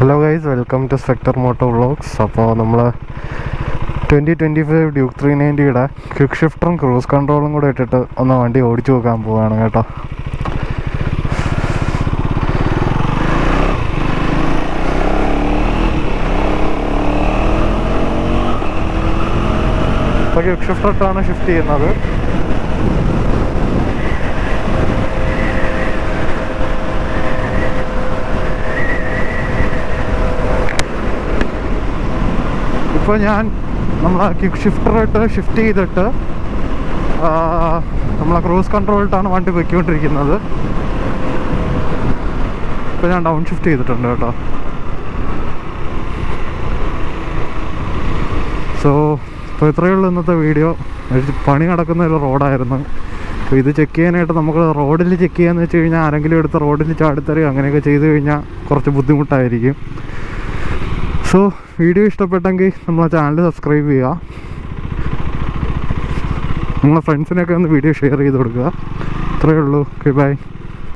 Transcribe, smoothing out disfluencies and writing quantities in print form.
Hello guys, welcome to Spectre Moto Vlogs. അപ്പോൾ നമ്മൾ 2025 Duke 390യുടെ ക്വിക്ക് ഷിഫ്റ്ററും ക്രൂസ് കൺട്രോളും കൂടെ ഇട്ടിട്ട് ഒന്ന് വണ്ടി ഓടിച്ചു നോക്കാൻ പോവുകയാണ് കേട്ടോ. ഇപ്പോൾ ക്വിക്ക് ഷിഫ്റ്റർ ഇട്ടാണ് ഷിഫ്റ്റ് ചെയ്യുന്നത്. ഇപ്പോൾ നമ്മൾ ക്വിക്ക് ഷിഫ്റ്ററായിട്ട് ഷിഫ്റ്റ് ചെയ്തിട്ട് നമ്മളെ ക്രൂസ് കൺട്രോളിട്ടാണ് വണ്ടി പൊയ്ക്കൊണ്ടിരിക്കുന്നത്. ഇപ്പോൾ ഞാൻ ഡൗൺ ഷിഫ്റ്റ് ചെയ്തിട്ടുണ്ട് കേട്ടോ. സോ ഇപ്പോൾ ഇത്രയേ ഉള്ളൂ ഇന്നത്തെ വീഡിയോ. പണി നടക്കുന്ന ഒരു റോഡായിരുന്നു. അപ്പോൾ ഇത് ചെക്ക് ചെയ്യാനായിട്ട് നമുക്ക് റോഡിൽ ചെക്ക് ചെയ്യാന്ന് വെച്ച് കഴിഞ്ഞാൽ ആരെങ്കിലും എടുത്ത് റോഡിൽ ചാടിത്തറിയോ അങ്ങനെയൊക്കെ ചെയ്ത് കഴിഞ്ഞാൽ കുറച്ച് ബുദ്ധിമുട്ടായിരിക്കും. സോ വീഡിയോ ഇഷ്ടപ്പെട്ടെങ്കിൽ നമ്മളെ ചാനൽ സബ്സ്ക്രൈബ് ചെയ്യുക, നിങ്ങളെ ഫ്രണ്ട്സിനൊക്കെ ഒന്ന് വീഡിയോ ഷെയർ ചെയ്ത് കൊടുക്കുക. ഇത്രയേ ഉള്ളൂ. Okay, by.